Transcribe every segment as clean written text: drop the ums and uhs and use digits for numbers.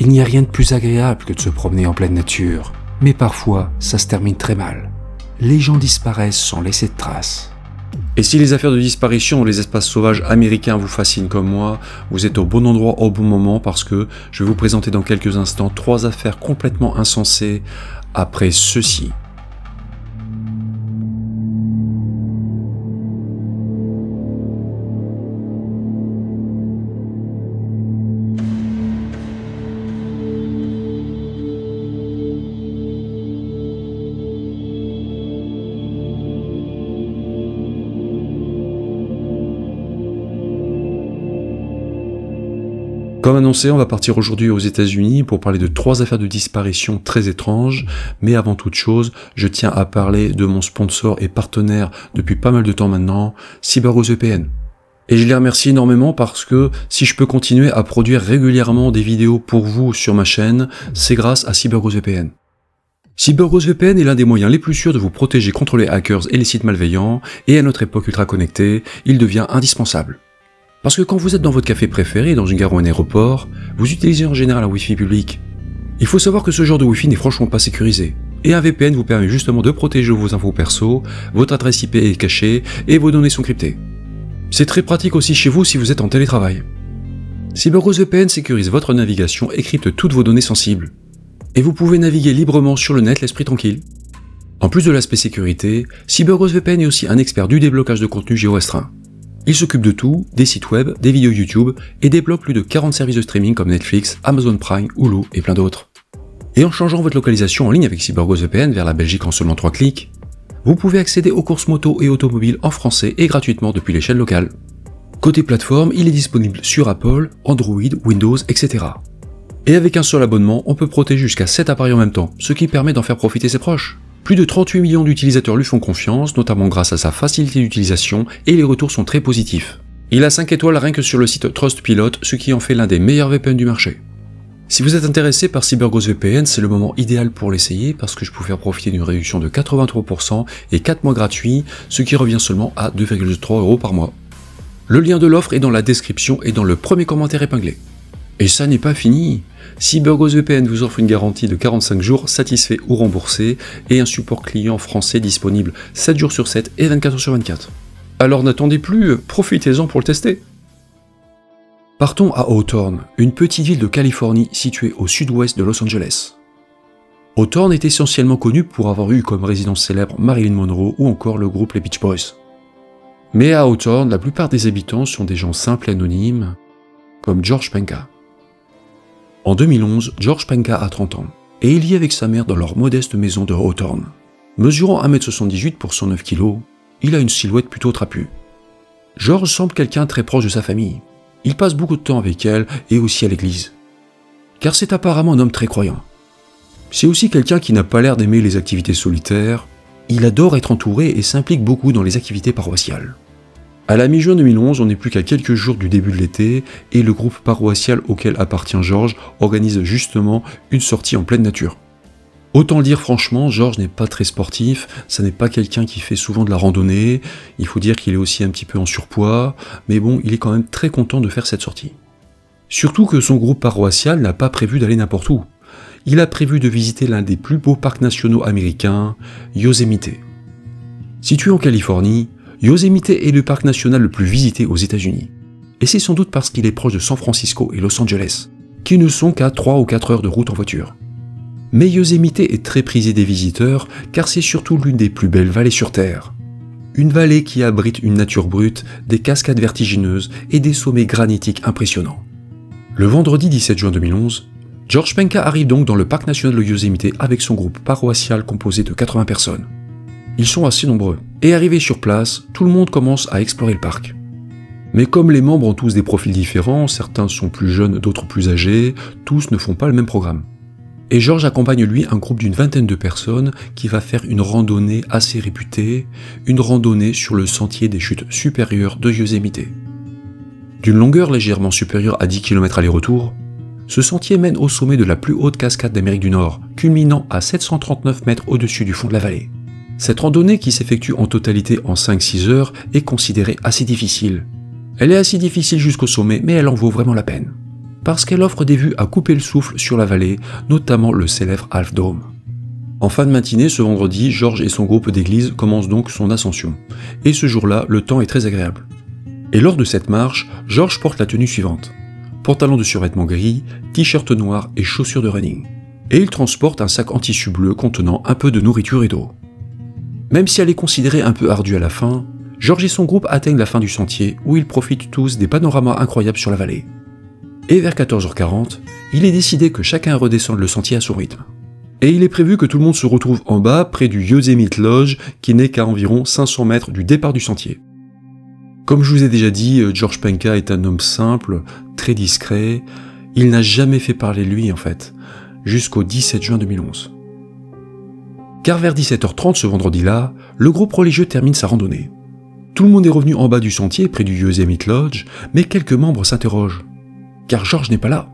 Il n'y a rien de plus agréable que de se promener en pleine nature, mais parfois ça se termine très mal. Les gens disparaissent sans laisser de traces. Et si les affaires de disparition dans les espaces sauvages américains vous fascinent comme moi, vous êtes au bon endroit au bon moment parce que je vais vous présenter dans quelques instants 3 affaires complètement insensées après ceci. Comme annoncé, on va partir aujourd'hui aux États-Unis pour parler de 3 affaires de disparition très étranges, mais avant toute chose, je tiens à parler de mon sponsor et partenaire depuis pas mal de temps maintenant, CyberGhost VPN. Et je les remercie énormément parce que si je peux continuer à produire régulièrement des vidéos pour vous sur ma chaîne, c'est grâce à CyberGhost VPN. CyberGhost VPN est l'un des moyens les plus sûrs de vous protéger contre les hackers et les sites malveillants, et à notre époque ultra connectée, il devient indispensable. Parce que quand vous êtes dans votre café préféré, dans une gare ou un aéroport, vous utilisez en général un Wi-Fi public. Il faut savoir que ce genre de Wi-Fi n'est franchement pas sécurisé. Et un VPN vous permet justement de protéger vos infos perso, votre adresse IP est cachée et vos données sont cryptées. C'est très pratique aussi chez vous si vous êtes en télétravail. CyberGhost VPN sécurise votre navigation et crypte toutes vos données sensibles. Et vous pouvez naviguer librement sur le net l'esprit tranquille. En plus de l'aspect sécurité, CyberGhost VPN est aussi un expert du déblocage de contenu géorestreint. Il s'occupe de tout, des sites web, des vidéos YouTube et débloque plus de 40 services de streaming comme Netflix, Amazon Prime, Hulu et plein d'autres. Et en changeant votre localisation en ligne avec CyberGhost VPN vers la Belgique en seulement 3 clics, vous pouvez accéder aux courses moto et automobiles en français et gratuitement depuis l'échelle locale. Côté plateforme, il est disponible sur Apple, Android, Windows, etc. Et avec un seul abonnement, on peut protéger jusqu'à 7 appareils en même temps, ce qui permet d'en faire profiter ses proches. Plus de 38 millions d'utilisateurs lui font confiance, notamment grâce à sa facilité d'utilisation, et les retours sont très positifs. Il a 5 étoiles rien que sur le site Trustpilot, ce qui en fait l'un des meilleurs VPN du marché. Si vous êtes intéressé par CyberGhost VPN, c'est le moment idéal pour l'essayer parce que je peux vous faire profiter d'une réduction de 83% et 4 mois gratuits, ce qui revient seulement à 2,3 € par mois. Le lien de l'offre est dans la description et dans le premier commentaire épinglé. Et ça n'est pas fini. CyberGhost VPN vous offre une garantie de 45 jours satisfait ou remboursé et un support client français disponible 7 jours sur 7 et 24 heures sur 24. Alors n'attendez plus, profitez-en pour le tester. Partons à Hawthorne, une petite ville de Californie située au sud-ouest de Los Angeles. Hawthorne est essentiellement connu pour avoir eu comme résidence célèbre Marilyn Monroe ou encore le groupe les Beach Boys. Mais à Hawthorne, la plupart des habitants sont des gens simples et anonymes, comme George Penka. En 2011, George Penka a 30 ans, et il vit avec sa mère dans leur modeste maison de Hawthorne. Mesurant 1,78 m pour 109 kg, il a une silhouette plutôt trapue. George semble quelqu'un très proche de sa famille. Il passe beaucoup de temps avec elle et aussi à l'église. Car c'est apparemment un homme très croyant. C'est aussi quelqu'un qui n'a pas l'air d'aimer les activités solitaires. Il adore être entouré et s'implique beaucoup dans les activités paroissiales. À la mi-juin 2011, on n'est plus qu'à quelques jours du début de l'été et le groupe paroissial auquel appartient George organise justement une sortie en pleine nature. Autant le dire franchement, George n'est pas très sportif, ça n'est pas quelqu'un qui fait souvent de la randonnée, il faut dire qu'il est aussi un petit peu en surpoids, mais bon, il est quand même très content de faire cette sortie. Surtout que son groupe paroissial n'a pas prévu d'aller n'importe où. Il a prévu de visiter l'un des plus beaux parcs nationaux américains, Yosemite. Situé en Californie, Yosemite est le parc national le plus visité aux États-Unis. Et c'est sans doute parce qu'il est proche de San Francisco et Los Angeles, qui ne sont qu'à 3 ou 4 heures de route en voiture. Mais Yosemite est très prisé des visiteurs car c'est surtout l'une des plus belles vallées sur Terre. Une vallée qui abrite une nature brute, des cascades vertigineuses et des sommets granitiques impressionnants. Le vendredi 17 juin 2011, George Penka arrive donc dans le parc national de Yosemite avec son groupe paroissial composé de 80 personnes. Ils sont assez nombreux, et arrivé sur place, tout le monde commence à explorer le parc. Mais comme les membres ont tous des profils différents, certains sont plus jeunes, d'autres plus âgés, tous ne font pas le même programme. Et George accompagne lui un groupe d'une vingtaine de personnes qui va faire une randonnée assez réputée, une randonnée sur le sentier des chutes supérieures de Yosemite. D'une longueur légèrement supérieure à 10 km aller-retour, ce sentier mène au sommet de la plus haute cascade d'Amérique du Nord, culminant à 739 mètres au-dessus du fond de la vallée. Cette randonnée, qui s'effectue en totalité en 5-6 heures, est considérée assez difficile. Elle est assez difficile jusqu'au sommet, mais elle en vaut vraiment la peine. parce qu'elle offre des vues à couper le souffle sur la vallée, notamment le célèbre Half Dome. En fin de matinée, ce vendredi, George et son groupe d'église commencent donc son ascension. Et ce jour-là, le temps est très agréable. Et lors de cette marche, George porte la tenue suivante. Pantalon de survêtement gris, t-shirt noir et chaussures de running. Et il transporte un sac en tissu bleu contenant un peu de nourriture et d'eau. Même si elle est considérée un peu ardue à la fin, George et son groupe atteignent la fin du sentier où ils profitent tous des panoramas incroyables sur la vallée. Et vers 14h40, il est décidé que chacun redescende le sentier à son rythme. Et il est prévu que tout le monde se retrouve en bas, près du Yosemite Lodge, qui n'est qu'à environ 500 mètres du départ du sentier. Comme je vous ai déjà dit, George Penka est un homme simple, très discret. Il n'a jamais fait parler de lui en fait, jusqu'au 17 juin 2011. Car vers 17h30 ce vendredi-là, le groupe religieux termine sa randonnée. Tout le monde est revenu en bas du sentier, près du Yosemite Lodge, mais quelques membres s'interrogent. Car George n'est pas là.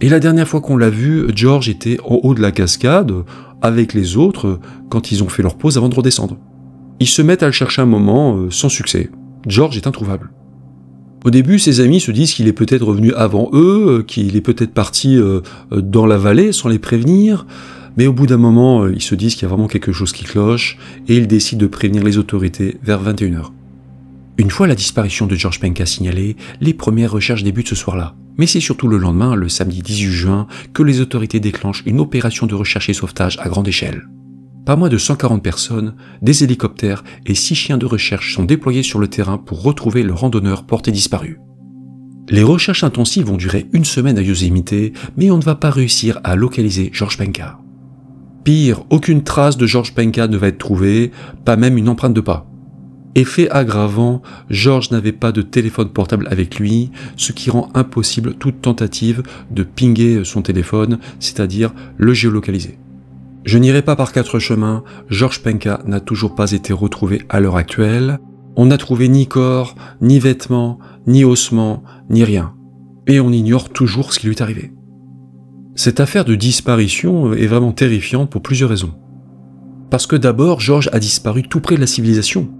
Et la dernière fois qu'on l'a vu, George était en haut de la cascade, avec les autres, quand ils ont fait leur pause avant de redescendre. Ils se mettent à le chercher un moment, sans succès. George est introuvable. Au début, ses amis se disent qu'il est peut-être revenu avant eux, qu'il est peut-être parti dans la vallée sans les prévenir, mais au bout d'un moment, ils se disent qu'il y a vraiment quelque chose qui cloche, et ils décident de prévenir les autorités vers 21h. Une fois la disparition de George Penka signalée, les premières recherches débutent ce soir-là. Mais c'est surtout le lendemain, le samedi 18 juin, que les autorités déclenchent une opération de recherche et sauvetage à grande échelle. Pas moins de 140 personnes, des hélicoptères et 6 chiens de recherche sont déployés sur le terrain pour retrouver le randonneur porté disparu. Les recherches intensives vont durer une semaine à Yosemite, mais on ne va pas réussir à localiser George Penka. Pire, aucune trace de George Penka ne va être trouvée, pas même une empreinte de pas. Effet aggravant, George n'avait pas de téléphone portable avec lui, ce qui rend impossible toute tentative de pinguer son téléphone, c'est-à-dire le géolocaliser. Je n'irai pas par 4 chemins, George Penka n'a toujours pas été retrouvé à l'heure actuelle. On n'a trouvé ni corps, ni vêtements, ni ossements, ni rien. Et on ignore toujours ce qui lui est arrivé. Cette affaire de disparition est vraiment terrifiante pour plusieurs raisons. Parce que d'abord, George a disparu tout près de la civilisation.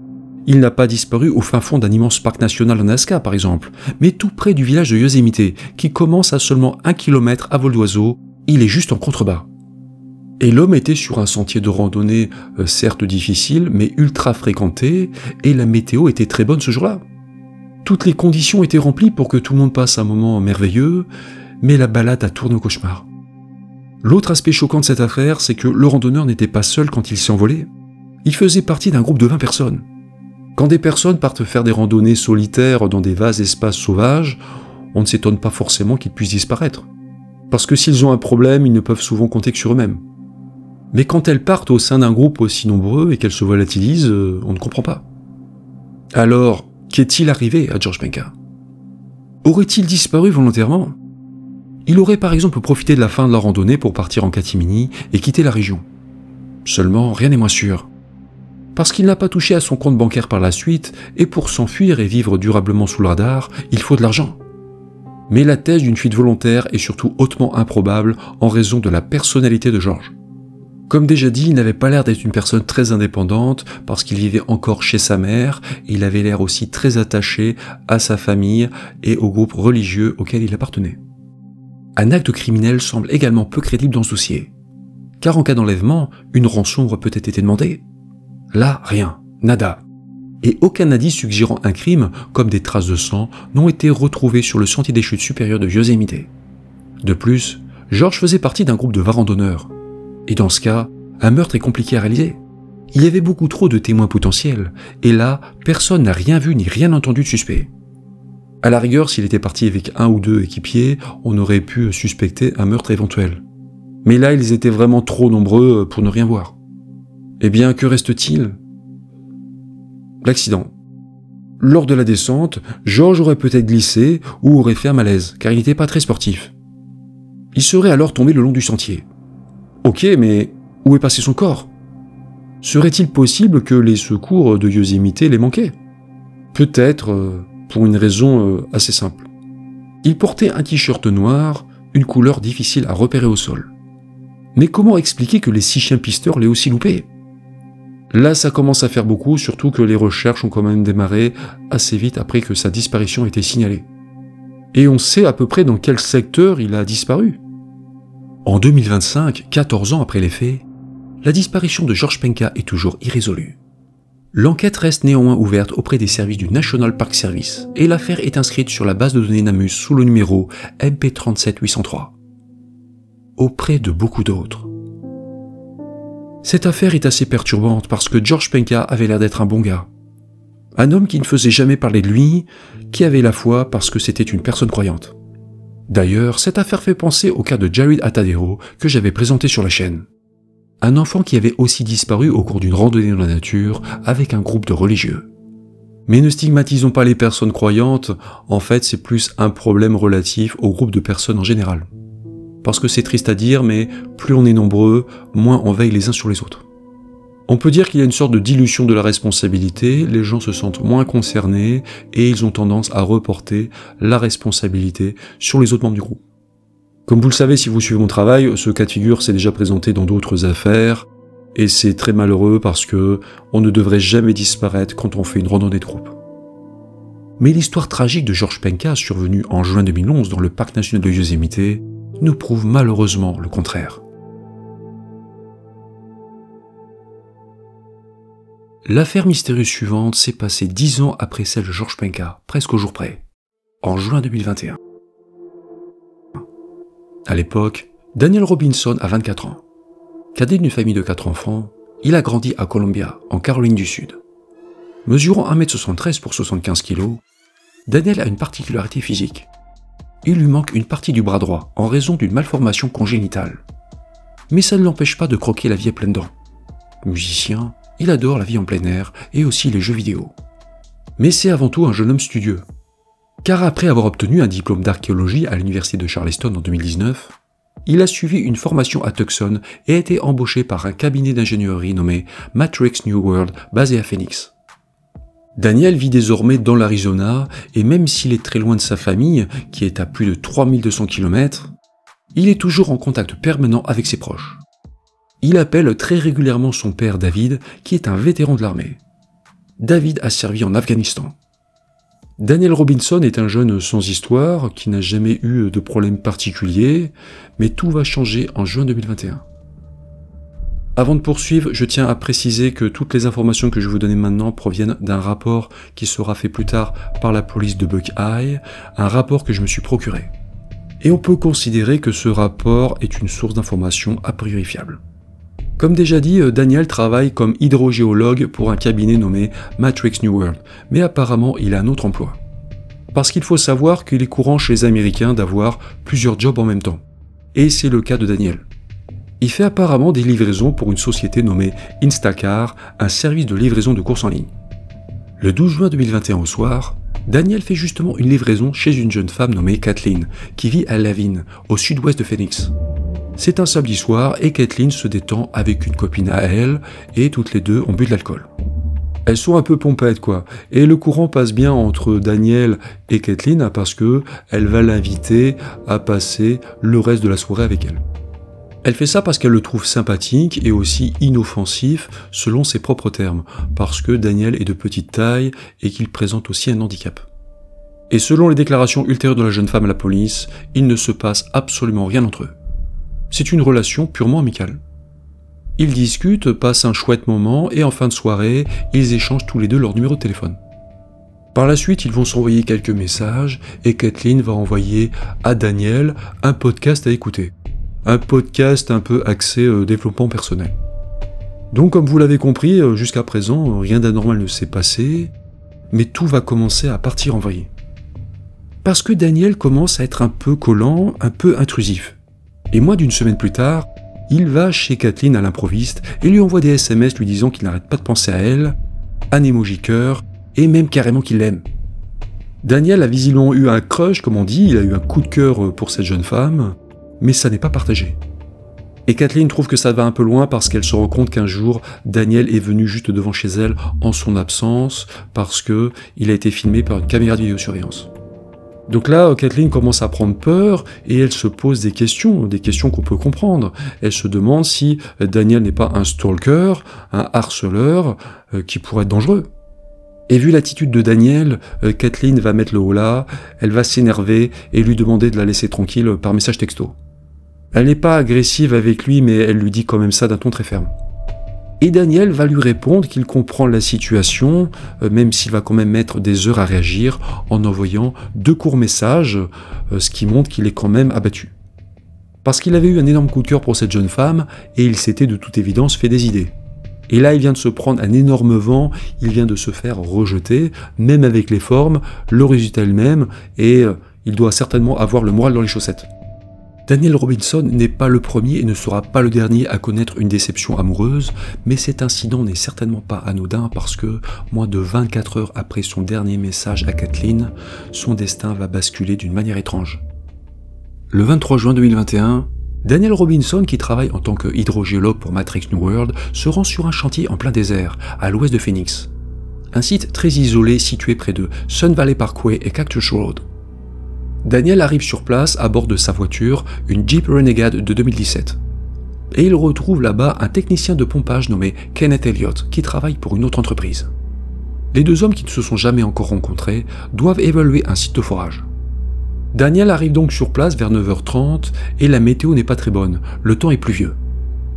Il n'a pas disparu au fin fond d'un immense parc national en Alaska, par exemple, mais tout près du village de Yosemite, qui commence à seulement 1 km à vol d'oiseau. Il est juste en contrebas. Et l'homme était sur un sentier de randonnée, certes difficile, mais ultra fréquenté, et la météo était très bonne ce jour-là. Toutes les conditions étaient remplies pour que tout le monde passe un moment merveilleux, mais la balade a tourné au cauchemar. L'autre aspect choquant de cette affaire, c'est que le randonneur n'était pas seul quand il s'est envolé. Il faisait partie d'un groupe de 20 personnes. Quand des personnes partent faire des randonnées solitaires dans des vastes espaces sauvages, on ne s'étonne pas forcément qu'ils puissent disparaître. Parce que s'ils ont un problème, ils ne peuvent souvent compter que sur eux-mêmes. Mais quand elles partent au sein d'un groupe aussi nombreux et qu'elles se volatilisent, on ne comprend pas. Alors, qu'est-il arrivé à George Penka? Aurait-il disparu volontairement? Il aurait par exemple profité de la fin de la randonnée pour partir en catimini et quitter la région. Seulement, rien n'est moins sûr. Parce qu'il n'a pas touché à son compte bancaire par la suite, et pour s'enfuir et vivre durablement sous le radar, il faut de l'argent. Mais la thèse d'une fuite volontaire est surtout hautement improbable en raison de la personnalité de George. Comme déjà dit, il n'avait pas l'air d'être une personne très indépendante parce qu'il vivait encore chez sa mère, et il avait l'air aussi très attaché à sa famille et au groupe religieux auquel il appartenait. Un acte criminel semble également peu crédible dans ce dossier. Car en cas d'enlèvement, une rançon aurait peut-être été demandée. Là, rien, nada. Et aucun indice suggérant un crime, comme des traces de sang, n'ont été retrouvés sur le sentier des chutes supérieures de Yosemite. De plus, George faisait partie d'un groupe de 20 randonneurs. Et dans ce cas, un meurtre est compliqué à réaliser. Il y avait beaucoup trop de témoins potentiels, et là, personne n'a rien vu ni rien entendu de suspect. À la rigueur, s'il était parti avec 1 ou 2 équipiers, on aurait pu suspecter un meurtre éventuel. Mais là, ils étaient vraiment trop nombreux pour ne rien voir. Eh bien, que reste-t-il? L'accident. Lors de la descente, George aurait peut-être glissé ou aurait fait un malaise, car il n'était pas très sportif. Il serait alors tombé le long du sentier. Ok, mais où est passé son corps? Serait-il possible que les secours de Yosemite les manquaient? Peut-être, pour une raison assez simple. Il portait un t-shirt noir, une couleur difficile à repérer au sol. Mais comment expliquer que les 6 chiens pisteurs l'aient aussi loupé? Là, ça commence à faire beaucoup, surtout que les recherches ont quand même démarré assez vite après que sa disparition ait été signalée. Et on sait à peu près dans quel secteur il a disparu. En 2025, 14 ans après les faits, la disparition de George Penka est toujours irrésolue. L'enquête reste néanmoins ouverte auprès des services du National Park Service et l'affaire est inscrite sur la base de données NamUs sous le numéro MP37803. Auprès de beaucoup d'autres. Cette affaire est assez perturbante parce que George Penka avait l'air d'être un bon gars. Un homme qui ne faisait jamais parler de lui, qui avait la foi parce que c'était une personne croyante. D'ailleurs, cette affaire fait penser au cas de Jared Atadero que j'avais présenté sur la chaîne. Un enfant qui avait aussi disparu au cours d'une randonnée dans la nature avec un groupe de religieux. Mais ne stigmatisons pas les personnes croyantes, en fait c'est plus un problème relatif au groupe de personnes en général. Parce que c'est triste à dire, mais plus on est nombreux, moins on veille les uns sur les autres. On peut dire qu'il y a une sorte de dilution de la responsabilité, les gens se sentent moins concernés et ils ont tendance à reporter la responsabilité sur les autres membres du groupe. Comme vous le savez si vous suivez mon travail, ce cas de figure s'est déjà présenté dans d'autres affaires et c'est très malheureux parce que on ne devrait jamais disparaître quand on fait une randonnée de groupe. Mais l'histoire tragique de George Penka, survenue en juin 2011 dans le parc national de Yosemite, nous prouve malheureusement le contraire. L'affaire mystérieuse suivante s'est passée 10 ans après celle de George Penka, presque au jour près, en juin 2021. À l'époque, Daniel Robinson a 24 ans. Cadet d'une famille de 4 enfants, il a grandi à Columbia, en Caroline du Sud. Mesurant 1m73 pour 75 kg, Daniel a une particularité physique. Il lui manque une partie du bras droit en raison d'une malformation congénitale. Mais ça ne l'empêche pas de croquer la vie à pleines dents. Musicien, il adore la vie en plein air et aussi les jeux vidéo. Mais c'est avant tout un jeune homme studieux. Car après avoir obtenu un diplôme d'archéologie à l'université de Charleston en 2019, il a suivi une formation à Tucson et a été embauché par un cabinet d'ingénierie nommé Matrix New World basé à Phoenix. Daniel vit désormais dans l'Arizona et même s'il est très loin de sa famille, qui est à plus de 3200 km, il est toujours en contact permanent avec ses proches. Il appelle très régulièrement son père David, qui est un vétéran de l'armée. David a servi en Afghanistan. Daniel Robinson est un jeune sans histoire, qui n'a jamais eu de problème particulier, mais tout va changer en juin 2021. Avant de poursuivre, je tiens à préciser que toutes les informations que je vais vous donner maintenant proviennent d'un rapport qui sera fait plus tard par la police de Buckeye, un rapport que je me suis procuré. Et on peut considérer que ce rapport est une source d'information a priori fiable. Comme déjà dit, Daniel travaille comme hydrogéologue pour un cabinet nommé Matrix New World, mais apparemment il a un autre emploi. Parce qu'il faut savoir qu'il est courant chez les Américains d'avoir plusieurs jobs en même temps. Et c'est le cas de Daniel. Il fait apparemment des livraisons pour une société nommée Instacar, un service de livraison de courses en ligne. Le 12 juin 2021 au soir, Daniel fait justement une livraison chez une jeune femme nommée Kathleen, qui vit à Lavin, au sud-ouest de Phoenix. C'est un samedi soir et Kathleen se détend avec une copine à elle et toutes les deux ont bu de l'alcool. Elles sont un peu pompettes quoi, et le courant passe bien entre Daniel et Kathleen parce que elle va l'inviter à passer le reste de la soirée avec elle. Elle fait ça parce qu'elle le trouve sympathique et aussi inoffensif selon ses propres termes, parce que Daniel est de petite taille et qu'il présente aussi un handicap. Et selon les déclarations ultérieures de la jeune femme à la police, il ne se passe absolument rien entre eux. C'est une relation purement amicale. Ils discutent, passent un chouette moment et en fin de soirée, ils échangent tous les deux leur numéro de téléphone. Par la suite, ils vont s'envoyer quelques messages et Kathleen va envoyer à Daniel un podcast à écouter. Un podcast un peu axé développement personnel. Donc comme vous l'avez compris, jusqu'à présent, rien d'anormal ne s'est passé, mais tout va commencer à partir en vrille. Parce que Daniel commence à être un peu collant, un peu intrusif. Et moins d'une semaine plus tard, il va chez Kathleen à l'improviste et lui envoie des SMS lui disant qu'il n'arrête pas de penser à elle, un emoji cœur, et même carrément qu'il l'aime. Daniel a visiblement eu un crush, comme on dit, il a eu un coup de cœur pour cette jeune femme, mais ça n'est pas partagé. Et Kathleen trouve que ça va un peu loin parce qu'elle se rend compte qu'un jour, Daniel est venu juste devant chez elle en son absence parce que il a été filmé par une caméra de vidéosurveillance. Donc là, Kathleen commence à prendre peur et elle se pose des questions qu'on peut comprendre. Elle se demande si Daniel n'est pas un stalker, un harceleur qui pourrait être dangereux. Et vu l'attitude de Daniel, Kathleen va mettre le holà, elle va s'énerver et lui demander de la laisser tranquille par message texto. Elle n'est pas agressive avec lui, mais elle lui dit quand même ça d'un ton très ferme. Et Daniel va lui répondre qu'il comprend la situation, même s'il va quand même mettre des heures à réagir, en envoyant 2 courts messages, ce qui montre qu'il est quand même abattu. Parce qu'il avait eu un énorme coup de cœur pour cette jeune femme, et il s'était de toute évidence fait des idées. Et là, il vient de se prendre un énorme vent, il vient de se faire rejeter, même avec les formes, le résultat est le même, et il doit certainement avoir le moral dans les chaussettes. Daniel Robinson n'est pas le premier et ne sera pas le dernier à connaître une déception amoureuse, mais cet incident n'est certainement pas anodin parce que, moins de 24 heures après son dernier message à Kathleen, son destin va basculer d'une manière étrange. Le 23 juin 2021, Daniel Robinson, qui travaille en tant que hydrogéologue pour Matrix New World, se rend sur un chantier en plein désert, à l'ouest de Phoenix. Un site très isolé situé près de Sun Valley Parkway et Cactus Road. Daniel arrive sur place à bord de sa voiture, une Jeep Renegade de 2017. Et il retrouve là-bas un technicien de pompage nommé Kenneth Elliott, qui travaille pour une autre entreprise. Les 2 hommes qui ne se sont jamais encore rencontrés doivent évaluer un site de forage. Daniel arrive donc sur place vers 9h30 et la météo n'est pas très bonne, le temps est pluvieux.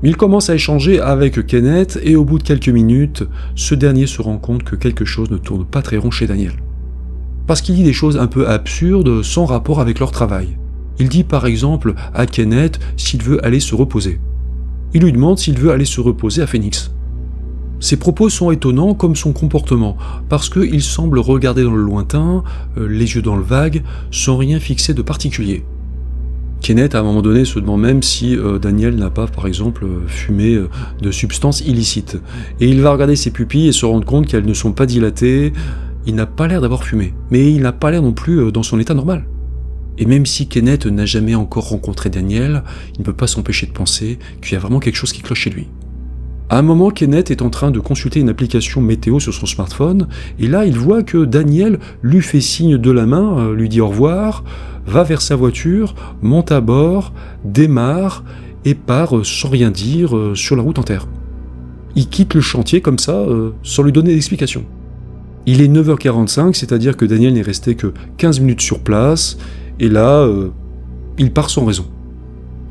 Il commence à échanger avec Kenneth et au bout de quelques minutes, ce dernier se rend compte que quelque chose ne tourne pas très rond chez Daniel. Parce qu'il dit des choses un peu absurdes sans rapport avec leur travail. Il dit par exemple à Kenneth s'il veut aller se reposer. Il lui demande s'il veut aller se reposer à Phoenix. Ses propos sont étonnants comme son comportement, parce qu'il semble regarder dans le lointain, les yeux dans le vague, sans rien fixer de particulier. Kenneth, à un moment donné, se demande même si Daniel n'a pas, par exemple, fumé de substances illicites. Et il va regarder ses pupilles et se rendre compte qu'elles ne sont pas dilatées. Il n'a pas l'air d'avoir fumé, mais il n'a pas l'air non plus dans son état normal. Et même si Kenneth n'a jamais encore rencontré Daniel, il ne peut pas s'empêcher de penser qu'il y a vraiment quelque chose qui cloche chez lui. À un moment, Kenneth est en train de consulter une application météo sur son smartphone, et là il voit que Daniel lui fait signe de la main, lui dit au revoir, va vers sa voiture, monte à bord, démarre, et part sans rien dire sur la route en terre. Il quitte le chantier comme ça, sans lui donner d'explication. Il est 9h45, c'est-à-dire que Daniel n'est resté que 15 minutes sur place, et là, il part sans raison.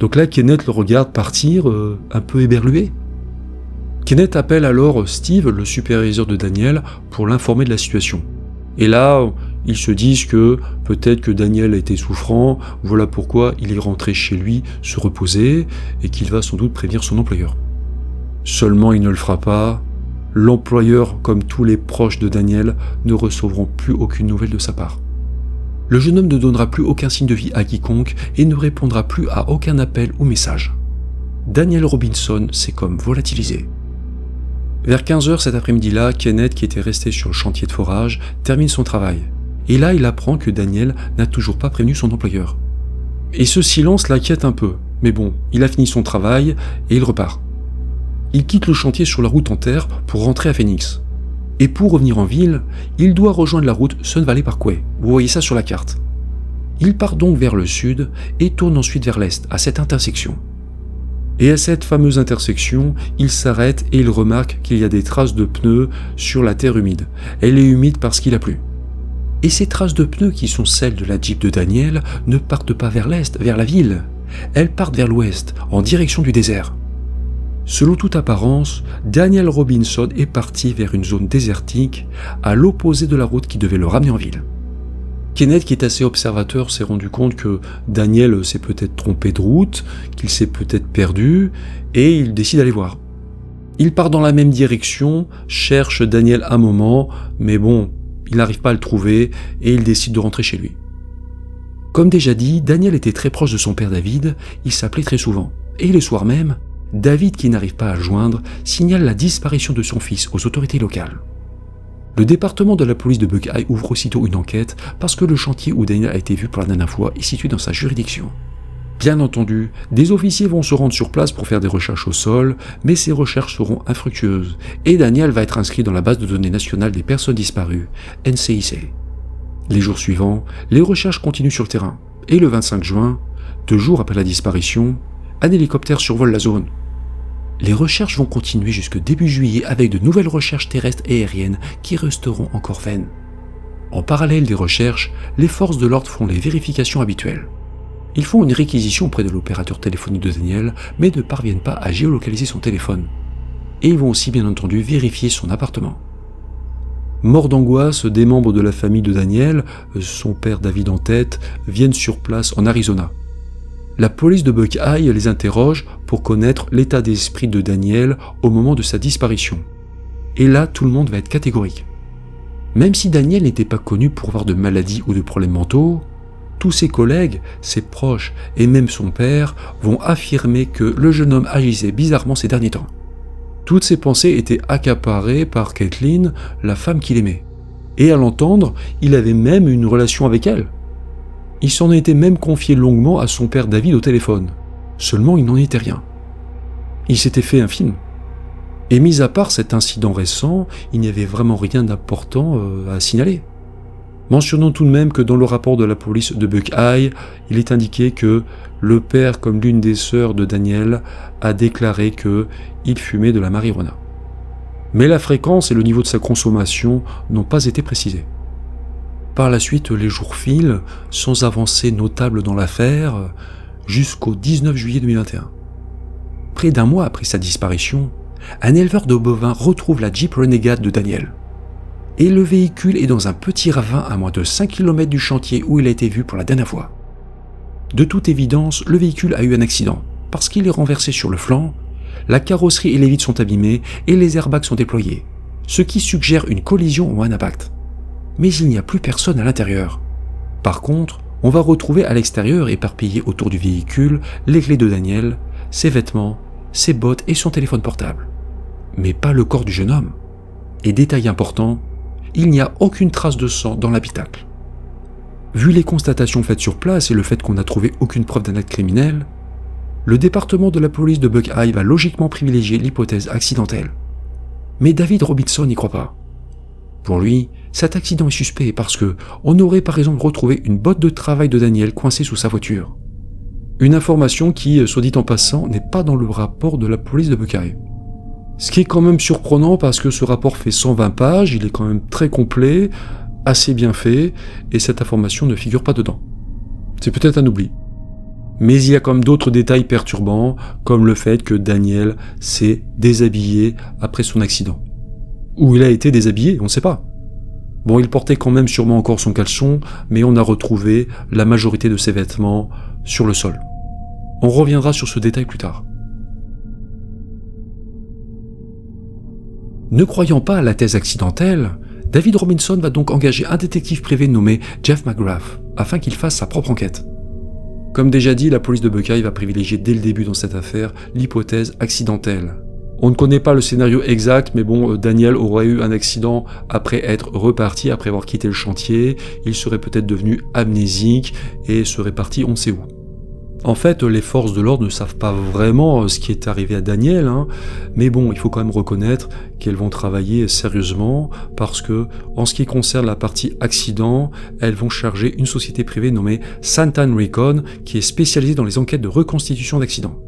Donc là, Kenneth le regarde partir, un peu éberlué. Kenneth appelle alors Steve, le superviseur de Daniel, pour l'informer de la situation. Et là, ils se disent que peut-être que Daniel a été souffrant, voilà pourquoi il est rentré chez lui se reposer, et qu'il va sans doute prévenir son employeur. Seulement il ne le fera pas. L'employeur, comme tous les proches de Daniel, ne recevront plus aucune nouvelle de sa part. Le jeune homme ne donnera plus aucun signe de vie à quiconque et ne répondra plus à aucun appel ou message. Daniel Robinson s'est comme volatilisé. Vers 15h cet après-midi-là, Kenneth, qui était resté sur le chantier de forage, termine son travail. Et là, il apprend que Daniel n'a toujours pas prévenu son employeur. Et ce silence l'inquiète un peu, mais bon, il a fini son travail et il repart. Il quitte le chantier sur la route en terre pour rentrer à Phoenix. Et pour revenir en ville, il doit rejoindre la route Sun Valley Parkway. Vous voyez ça sur la carte. Il part donc vers le sud et tourne ensuite vers l'est, à cette intersection. Et à cette fameuse intersection, il s'arrête et il remarque qu'il y a des traces de pneus sur la terre humide. Elle est humide parce qu'il a plu. Et ces traces de pneus, qui sont celles de la Jeep de Daniel, ne partent pas vers l'est, vers la ville. Elles partent vers l'ouest, en direction du désert. Selon toute apparence, Daniel Robinson est parti vers une zone désertique, à l'opposé de la route qui devait le ramener en ville. Kenneth, qui est assez observateur, s'est rendu compte que Daniel s'est peut-être trompé de route, qu'il s'est peut-être perdu, et il décide d'aller voir. Il part dans la même direction, cherche Daniel un moment, mais bon, il n'arrive pas à le trouver, et il décide de rentrer chez lui. Comme déjà dit, Daniel était très proche de son père David, il s'appelait très souvent, et le soir même, David, qui n'arrive pas à le joindre, signale la disparition de son fils aux autorités locales. Le département de la police de Buckeye ouvre aussitôt une enquête parce que le chantier où Daniel a été vu pour la dernière fois est situé dans sa juridiction. Bien entendu, des officiers vont se rendre sur place pour faire des recherches au sol, mais ces recherches seront infructueuses et Daniel va être inscrit dans la base de données nationale des personnes disparues, NCIC. Les jours suivants, les recherches continuent sur le terrain et le 25 juin, 2 jours après la disparition, un hélicoptère survole la zone. Les recherches vont continuer jusque début juillet avec de nouvelles recherches terrestres et aériennes qui resteront encore vaines. En parallèle des recherches, les forces de l'ordre font les vérifications habituelles. Ils font une réquisition auprès de l'opérateur téléphonique de Daniel, mais ne parviennent pas à géolocaliser son téléphone. Et ils vont aussi bien entendu vérifier son appartement. Mort d'angoisse, des membres de la famille de Daniel, son père David en tête, viennent sur place en Arizona. La police de Buckeye les interroge pour connaître l'état d'esprit de Daniel au moment de sa disparition. Et là, tout le monde va être catégorique. Même si Daniel n'était pas connu pour avoir de maladies ou de problèmes mentaux, tous ses collègues, ses proches et même son père vont affirmer que le jeune homme agissait bizarrement ces derniers temps. Toutes ses pensées étaient accaparées par Kathleen, la femme qu'il aimait. Et à l'entendre, il avait même une relation avec elle. Il s'en était même confié longuement à son père David au téléphone. Seulement, il n'en était rien. Il s'était fait un film. Et mis à part cet incident récent, il n'y avait vraiment rien d'important à signaler. Mentionnons tout de même que dans le rapport de la police de Buckeye, il est indiqué que le père, comme l'une des sœurs de Daniel, a déclaré qu'il fumait de la marijuana. Mais la fréquence et le niveau de sa consommation n'ont pas été précisés. Par la suite, les jours filent, sans avancée notable dans l'affaire, jusqu'au 19 juillet 2021. Près d'un mois après sa disparition, un éleveur de bovins retrouve la Jeep Renegade de Daniel. Et le véhicule est dans un petit ravin à moins de 5 km du chantier où il a été vu pour la dernière fois. De toute évidence, le véhicule a eu un accident, parce qu'il est renversé sur le flanc, la carrosserie et les vitres sont abîmées et les airbags sont déployés, ce qui suggère une collision ou un impact. Mais il n'y a plus personne à l'intérieur. Par contre, on va retrouver à l'extérieur, éparpillés autour du véhicule, les clés de Daniel, ses vêtements, ses bottes et son téléphone portable. Mais pas le corps du jeune homme. Et détail important, il n'y a aucune trace de sang dans l'habitacle. Vu les constatations faites sur place et le fait qu'on n'a trouvé aucune preuve d'un acte criminel, le département de la police de Buckeye va logiquement privilégier l'hypothèse accidentelle. Mais David Robinson n'y croit pas. Pour lui, cet accident est suspect parce que on aurait par exemple retrouvé une botte de travail de Daniel coincée sous sa voiture. Une information qui, soit dit en passant, n'est pas dans le rapport de la police de Buckeye. Ce qui est quand même surprenant parce que ce rapport fait 120 pages, il est quand même très complet, assez bien fait, et cette information ne figure pas dedans. C'est peut-être un oubli. Mais il y a quand même d'autres détails perturbants, comme le fait que Daniel s'est déshabillé après son accident. Ou il a été déshabillé, on ne sait pas. Bon, il portait quand même sûrement encore son caleçon, mais on a retrouvé la majorité de ses vêtements sur le sol. On reviendra sur ce détail plus tard. Ne croyant pas à la thèse accidentelle, David Robinson va donc engager un détective privé nommé Jeff McGrath, afin qu'il fasse sa propre enquête. Comme déjà dit, la police de Buckeye va privilégier dès le début dans cette affaire l'hypothèse accidentelle. On ne connaît pas le scénario exact, mais bon, Daniel aurait eu un accident après être reparti, après avoir quitté le chantier, il serait peut-être devenu amnésique et serait parti on ne sait où. En fait, les forces de l'ordre ne savent pas vraiment ce qui est arrivé à Daniel, mais bon, il faut quand même reconnaître qu'elles vont travailler sérieusement parce que, en ce qui concerne la partie accident, elles vont charger une société privée nommée Santan Recon qui est spécialisée dans les enquêtes de reconstitution d'accidents.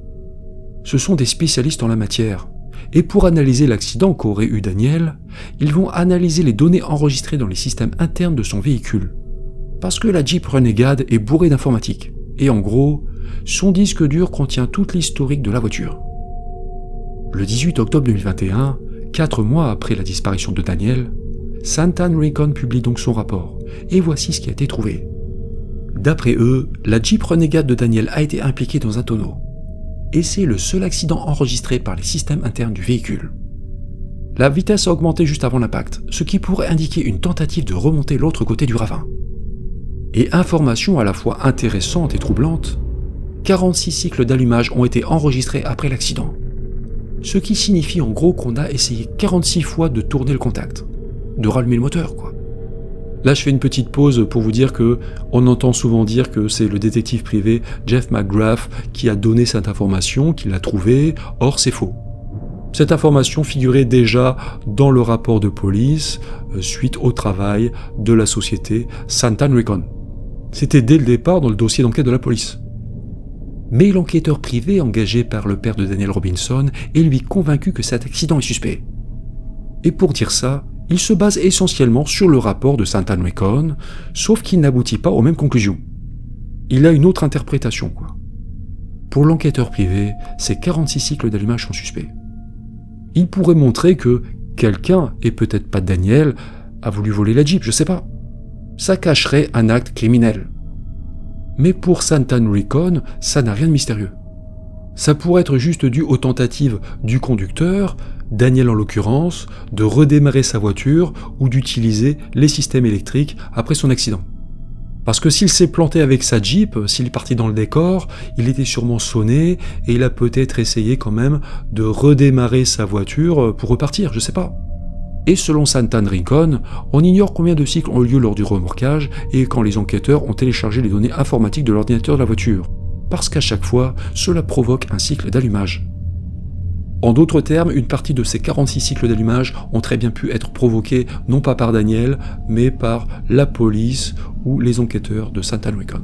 Ce sont des spécialistes en la matière. Et pour analyser l'accident qu'aurait eu Daniel, ils vont analyser les données enregistrées dans les systèmes internes de son véhicule. Parce que la Jeep Renegade est bourrée d'informatique. Et en gros, son disque dur contient toute l'historique de la voiture. Le 18 octobre 2021, 4 mois après la disparition de Daniel, Santan Recon publie donc son rapport. Et voici ce qui a été trouvé. D'après eux, la Jeep Renegade de Daniel a été impliquée dans un tonneau. Et c'est le seul accident enregistré par les systèmes internes du véhicule. La vitesse a augmenté juste avant l'impact, ce qui pourrait indiquer une tentative de remonter l'autre côté du ravin. Et information à la fois intéressante et troublante, 46 cycles d'allumage ont été enregistrés après l'accident. Ce qui signifie en gros qu'on a essayé 46 fois de tourner le contact, de rallumer le moteur quoi. Là je fais une petite pause pour vous dire que on entend souvent dire que c'est le détective privé Jeff McGrath qui a donné cette information, qui l'a trouvée, or c'est faux. Cette information figurait déjà dans le rapport de police suite au travail de la société Santan Recon. C'était dès le départ dans le dossier d'enquête de la police. Mais l'enquêteur privé engagé par le père de Daniel Robinson est lui convaincu que cet accident est suspect. Et pour dire ça, il se base essentiellement sur le rapport de Santan Recon, sauf qu'il n'aboutit pas aux mêmes conclusions. Il a une autre interprétation, quoi. Pour l'enquêteur privé, ces 46 cycles d'allumage sont suspects. Il pourrait montrer que quelqu'un, et peut-être pas Daniel, a voulu voler la Jeep, je sais pas. Ça cacherait un acte criminel. Mais pour Santan Recon, ça n'a rien de mystérieux. Ça pourrait être juste dû aux tentatives du conducteur, Daniel en l'occurrence, de redémarrer sa voiture ou d'utiliser les systèmes électriques après son accident. Parce que s'il s'est planté avec sa Jeep, s'il est parti dans le décor, il était sûrement sonné et il a peut-être essayé quand même de redémarrer sa voiture pour repartir, je sais pas. Et selon Santan Recon, on ignore combien de cycles ont eu lieu lors du remorquage et quand les enquêteurs ont téléchargé les données informatiques de l'ordinateur de la voiture. Parce qu'à chaque fois, cela provoque un cycle d'allumage. En d'autres termes, une partie de ces 46 cycles d'allumage ont très bien pu être provoqués non pas par Daniel, mais par la police ou les enquêteurs de Santan Recon.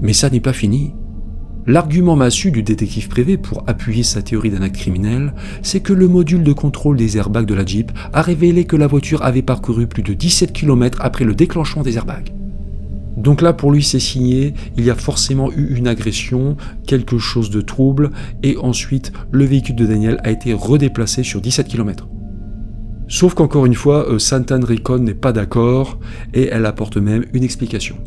Mais ça n'est pas fini. L'argument massu du détective privé pour appuyer sa théorie d'un acte criminel, c'est que le module de contrôle des airbags de la Jeep a révélé que la voiture avait parcouru plus de 17 km après le déclenchement des airbags. Donc là, pour lui, c'est signé, il y a forcément eu une agression, quelque chose de trouble, et ensuite, le véhicule de Daniel a été redéplacé sur 17 km. Sauf qu'encore une fois, Santan Recon n'est pas d'accord, et elle apporte même une explication.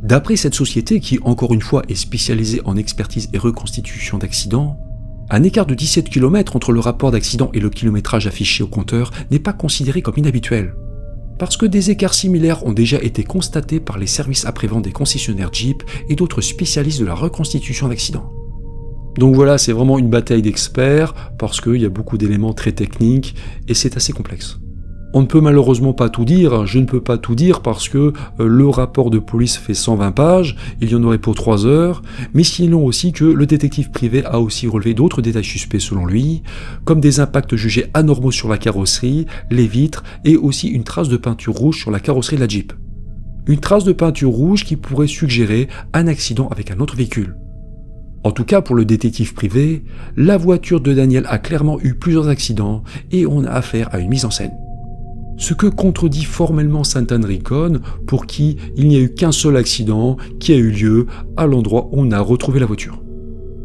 D'après cette société, qui encore une fois est spécialisée en expertise et reconstitution d'accidents, un écart de 17 km entre le rapport d'accident et le kilométrage affiché au compteur n'est pas considéré comme inhabituel. Parce que des écarts similaires ont déjà été constatés par les services après-vente des concessionnaires Jeep et d'autres spécialistes de la reconstitution d'accidents. Donc voilà, c'est vraiment une bataille d'experts, parce qu'il y a beaucoup d'éléments très techniques, et c'est assez complexe. On ne peut malheureusement pas tout dire, je ne peux pas tout dire parce que le rapport de police fait 120 pages, il y en aurait pour 3 heures, mais sinon aussi que le détective privé a aussi relevé d'autres détails suspects selon lui, comme des impacts jugés anormaux sur la carrosserie, les vitres et aussi une trace de peinture rouge sur la carrosserie de la Jeep. Une trace de peinture rouge qui pourrait suggérer un accident avec un autre véhicule. En tout cas, pour le détective privé, la voiture de Daniel a clairement eu plusieurs accidents et on a affaire à une mise en scène. Ce que contredit formellement Santan Recon, pour qui il n'y a eu qu'un seul accident qui a eu lieu à l'endroit où on a retrouvé la voiture.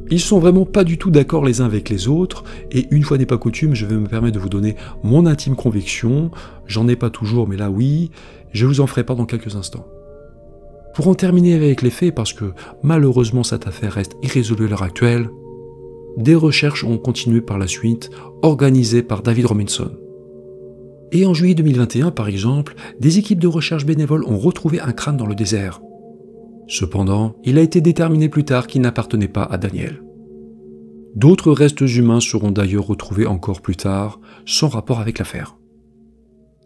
Ils sont vraiment pas du tout d'accord les uns avec les autres, et une fois n'est pas coutume, je vais me permettre de vous donner mon intime conviction, j'en ai pas toujours, mais là oui, je vous en ferai part dans quelques instants. Pour en terminer avec les faits, parce que malheureusement cette affaire reste irrésolue à l'heure actuelle, des recherches ont continué par la suite, organisées par David Robinson. Et en juillet 2021, par exemple, des équipes de recherche bénévoles ont retrouvé un crâne dans le désert. Cependant, il a été déterminé plus tard qu'il n'appartenait pas à Daniel. D'autres restes humains seront d'ailleurs retrouvés encore plus tard, sans rapport avec l'affaire.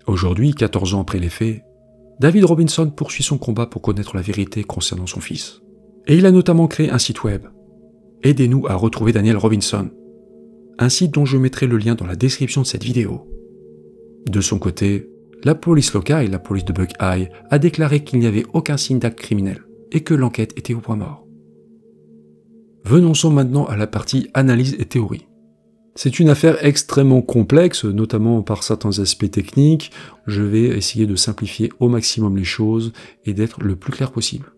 Aujourd'hui, 14 ans après les faits, David Robinson poursuit son combat pour connaître la vérité concernant son fils. Et il a notamment créé un site web. Aidez-nous à retrouver Daniel Robinson. Un site dont je mettrai le lien dans la description de cette vidéo. De son côté, la police locale, la police de Buckeye, a déclaré qu'il n'y avait aucun signe d'acte criminel et que l'enquête était au point mort. Venons-en maintenant à la partie analyse et théorie. C'est une affaire extrêmement complexe, notamment par certains aspects techniques. Je vais essayer de simplifier au maximum les choses et d'être le plus clair possible.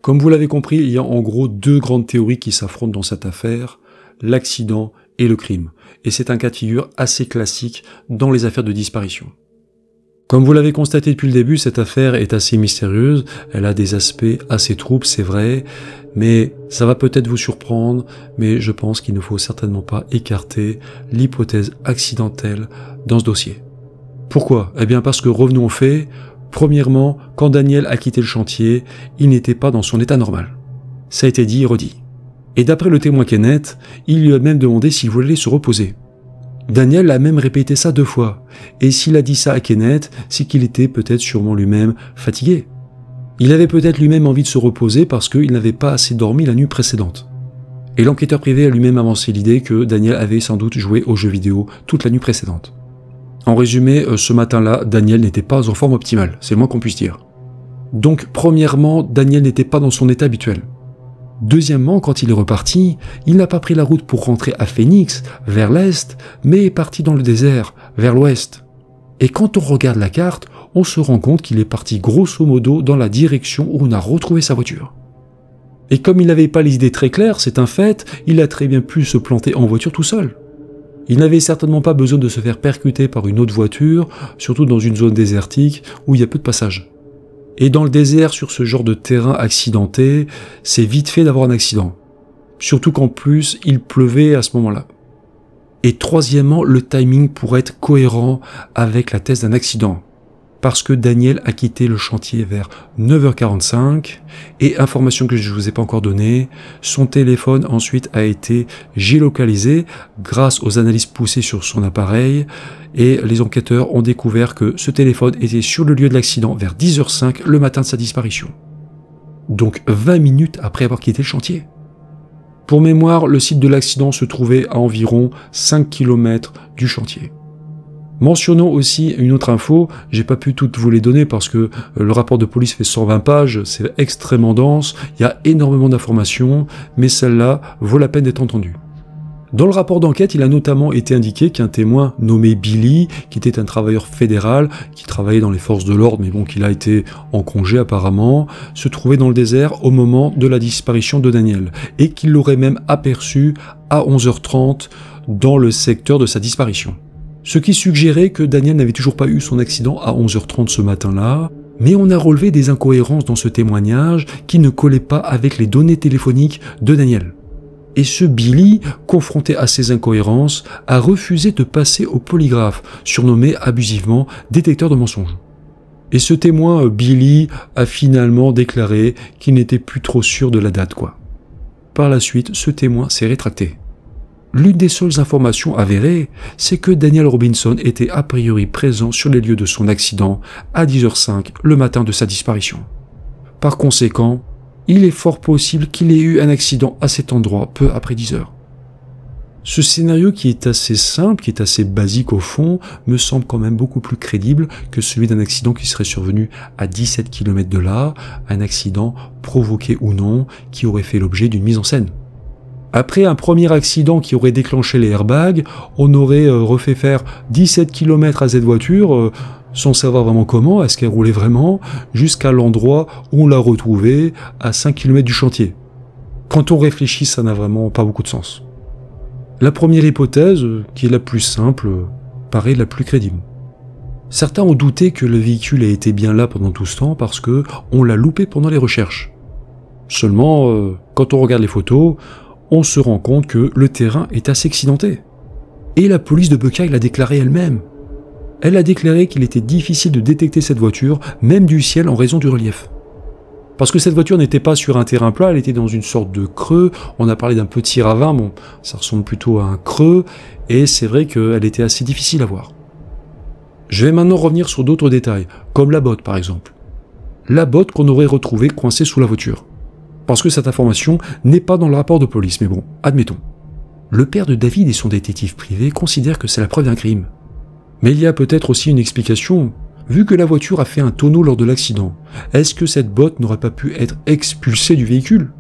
Comme vous l'avez compris, il y a en gros deux grandes théories qui s'affrontent dans cette affaire, l'accident et le crime. Et c'est un cas de figure assez classique dans les affaires de disparition. Comme vous l'avez constaté depuis le début, cette affaire est assez mystérieuse, elle a des aspects assez troubles, c'est vrai, mais ça va peut-être vous surprendre, mais je pense qu'il ne faut certainement pas écarter l'hypothèse accidentelle dans ce dossier. Pourquoi? Eh bien parce que revenons aux faits, premièrement, quand Daniel a quitté le chantier, il n'était pas dans son état normal. Ça a été dit et redit. Et d'après le témoin Kenneth, il lui a même demandé s'il voulait se reposer. Daniel a même répété ça 2 fois, et s'il a dit ça à Kenneth, c'est qu'il était peut-être sûrement lui-même fatigué. Il avait peut-être lui-même envie de se reposer parce qu'il n'avait pas assez dormi la nuit précédente. Et l'enquêteur privé a lui-même avancé l'idée que Daniel avait sans doute joué aux jeux vidéo toute la nuit précédente. En résumé, ce matin-là, Daniel n'était pas en forme optimale, c'est le moins qu'on puisse dire. Donc, premièrement, Daniel n'était pas dans son état habituel. Deuxièmement, quand il est reparti, il n'a pas pris la route pour rentrer à Phoenix, vers l'est, mais est parti dans le désert, vers l'ouest. Et quand on regarde la carte, on se rend compte qu'il est parti grosso modo dans la direction où on a retrouvé sa voiture. Et comme il n'avait pas les idées très claires, c'est un fait, il a très bien pu se planter en voiture tout seul. Il n'avait certainement pas besoin de se faire percuter par une autre voiture, surtout dans une zone désertique où il y a peu de passage. Et dans le désert, sur ce genre de terrain accidenté, c'est vite fait d'avoir un accident. Surtout qu'en plus, il pleuvait à ce moment-là. Et troisièmement, le timing pourrait être cohérent avec la thèse d'un accident. Parce que Daniel a quitté le chantier vers 9h45, et information que je ne vous ai pas encore donnée, son téléphone ensuite a été géolocalisé grâce aux analyses poussées sur son appareil, et les enquêteurs ont découvert que ce téléphone était sur le lieu de l'accident vers 10h05 le matin de sa disparition. Donc 20 minutes après avoir quitté le chantier. Pour mémoire, le site de l'accident se trouvait à environ 5 km du chantier. Mentionnons aussi une autre info, j'ai pas pu toutes vous les donner parce que le rapport de police fait 120 pages, c'est extrêmement dense, il y a énormément d'informations, mais celle-là vaut la peine d'être entendue. Dans le rapport d'enquête, il a notamment été indiqué qu'un témoin nommé Billy, qui était un travailleur fédéral, qui travaillait dans les forces de l'ordre, mais bon, qu'il a été en congé apparemment, se trouvait dans le désert au moment de la disparition de Daniel, et qu'il l'aurait même aperçu à 11h30 dans le secteur de sa disparition. Ce qui suggérait que Daniel n'avait toujours pas eu son accident à 11h30 ce matin-là, mais on a relevé des incohérences dans ce témoignage qui ne collaient pas avec les données téléphoniques de Daniel. Et ce Billy, confronté à ces incohérences, a refusé de passer au polygraphe, surnommé abusivement détecteur de mensonges. Et ce témoin, Billy, a finalement déclaré qu'il n'était plus trop sûr de la date, quoi. Par la suite, ce témoin s'est rétracté. L'une des seules informations avérées, c'est que Daniel Robinson était a priori présent sur les lieux de son accident à 10h05 le matin de sa disparition. Par conséquent, il est fort possible qu'il ait eu un accident à cet endroit peu après 10h. Ce scénario qui est assez simple, qui est assez basique au fond, me semble quand même beaucoup plus crédible que celui d'un accident qui serait survenu à 17 km de là, un accident provoqué ou non, qui aurait fait l'objet d'une mise en scène. Après un premier accident qui aurait déclenché les airbags, on aurait refait faire 17 km à cette voiture, sans savoir vraiment comment, est-ce qu'elle roulait vraiment, jusqu'à l'endroit où on l'a retrouvée, à 5 km du chantier. Quand on réfléchit, ça n'a vraiment pas beaucoup de sens. La première hypothèse, qui est la plus simple, paraît la plus crédible. Certains ont douté que le véhicule ait été bien là pendant tout ce temps parce que on l'a loupé pendant les recherches. Seulement, quand on regarde les photos, on se rend compte que le terrain est assez accidenté. Et la police de Buckeye l'a déclaré elle-même. Elle a déclaré qu'il était difficile de détecter cette voiture, même du ciel, en raison du relief. Parce que cette voiture n'était pas sur un terrain plat, elle était dans une sorte de creux. On a parlé d'un petit ravin, bon, ça ressemble plutôt à un creux, et c'est vrai qu'elle était assez difficile à voir. Je vais maintenant revenir sur d'autres détails, comme la botte par exemple. La botte qu'on aurait retrouvée coincée sous la voiture. Parce que cette information n'est pas dans le rapport de police, mais bon, admettons. Le père de David et son détective privé considèrent que c'est la preuve d'un crime. Mais il y a peut-être aussi une explication. Vu que la voiture a fait un tonneau lors de l'accident, est-ce que cette botte n'aurait pas pu être expulsée du véhicule?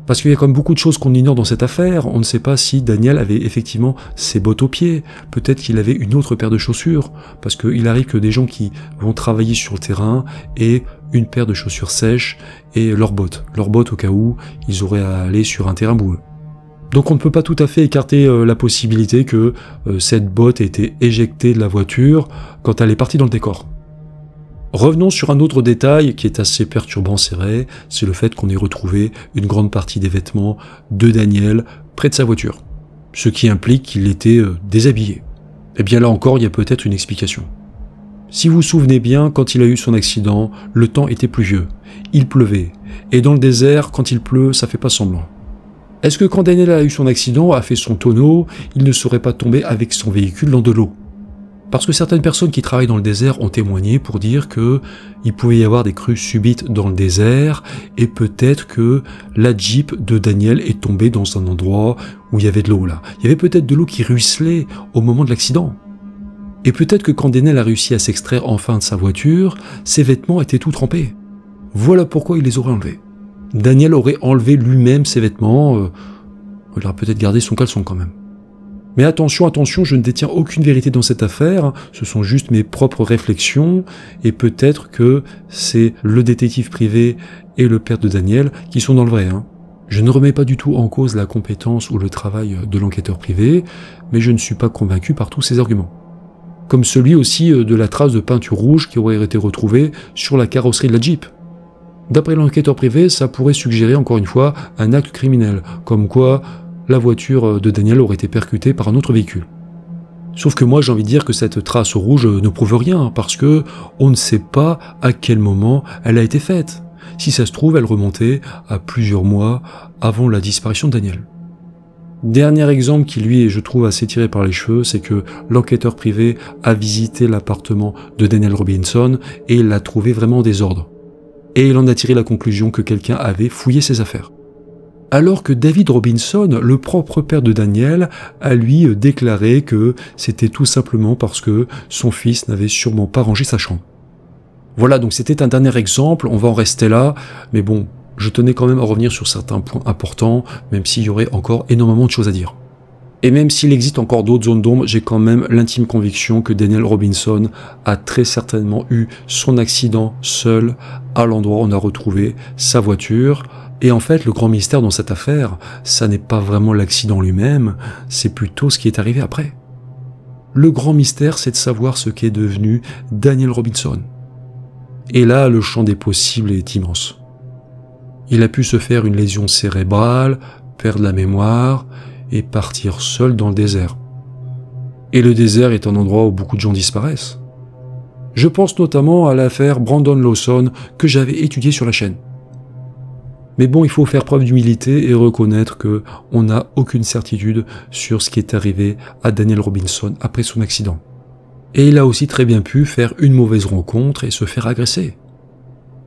Parce qu'il y a quand même beaucoup de choses qu'on ignore dans cette affaire. On ne sait pas si Daniel avait effectivement ses bottes aux pieds. Peut-être qu'il avait une autre paire de chaussures. Parce qu'il arrive que des gens qui vont travailler sur le terrain aient une paire de chaussures sèches et leurs bottes. Leurs bottes au cas où ils auraient à aller sur un terrain boueux. Donc on ne peut pas tout à fait écarter la possibilité que cette botte ait été éjectée de la voiture quand elle est partie dans le décor. Revenons sur un autre détail qui est assez perturbant, c'est vrai, c'est le fait qu'on ait retrouvé une grande partie des vêtements de Daniel près de sa voiture. Ce qui implique qu'il était déshabillé. Et bien là encore, il y a peut-être une explication. Si vous vous souvenez bien, quand il a eu son accident, le temps était pluvieux, il pleuvait, et dans le désert, quand il pleut, ça fait pas semblant. Est-ce que quand Daniel a eu son accident, a fait son tonneau, il ne serait pas tombé avec son véhicule dans de l'eau? Parce que certaines personnes qui travaillent dans le désert ont témoigné pour dire que il pouvait y avoir des crues subites dans le désert et peut-être que la Jeep de Daniel est tombée dans un endroit où il y avait de l'eau là. Il y avait peut-être de l'eau qui ruisselait au moment de l'accident. Et peut-être que quand Daniel a réussi à s'extraire enfin de sa voiture, ses vêtements étaient tout trempés. Voilà pourquoi il les aurait enlevés. Daniel aurait enlevé lui-même ses vêtements, il aurait peut-être gardé son caleçon quand même. Mais attention, je ne détiens aucune vérité dans cette affaire, ce sont juste mes propres réflexions, et peut-être que c'est le détective privé et le père de Daniel qui sont dans le vrai. Je ne remets pas du tout en cause la compétence ou le travail de l'enquêteur privé, mais je ne suis pas convaincu par tous ces arguments. Comme celui aussi de la trace de peinture rouge qui aurait été retrouvée sur la carrosserie de la Jeep. D'après l'enquêteur privé, ça pourrait suggérer encore une fois un acte criminel, comme quoi la voiture de Daniel aurait été percutée par un autre véhicule. Sauf que moi j'ai envie de dire que cette trace rouge ne prouve rien, parce que on ne sait pas à quel moment elle a été faite. Si ça se trouve, elle remontait à plusieurs mois avant la disparition de Daniel. Dernier exemple qui lui est, je trouve, assez tiré par les cheveux, c'est que l'enquêteur privé a visité l'appartement de Daniel Robinson et il l'a trouvé vraiment en désordre. Et il en a tiré la conclusion que quelqu'un avait fouillé ses affaires. Alors que David Robinson, le propre père de Daniel, a lui déclaré que c'était tout simplement parce que son fils n'avait sûrement pas rangé sa chambre. Voilà, donc c'était un dernier exemple, on va en rester là, mais bon, je tenais quand même à revenir sur certains points importants, même s'il y aurait encore énormément de choses à dire. Et même s'il existe encore d'autres zones d'ombre, j'ai quand même l'intime conviction que Daniel Robinson a très certainement eu son accident seul à l'endroit où on a retrouvé sa voiture. Et en fait, le grand mystère dans cette affaire, ça n'est pas vraiment l'accident lui-même, c'est plutôt ce qui est arrivé après. Le grand mystère, c'est de savoir ce qu'est devenu Daniel Robinson. Et là, le champ des possibles est immense. Il a pu se faire une lésion cérébrale, perdre la mémoire et partir seul dans le désert. Et le désert est un endroit où beaucoup de gens disparaissent. Je pense notamment à l'affaire Brandon Lawson que j'avais étudiée sur la chaîne. Mais bon, il faut faire preuve d'humilité et reconnaître que on n'a aucune certitude sur ce qui est arrivé à Daniel Robinson après son accident. Et il a aussi très bien pu faire une mauvaise rencontre et se faire agresser.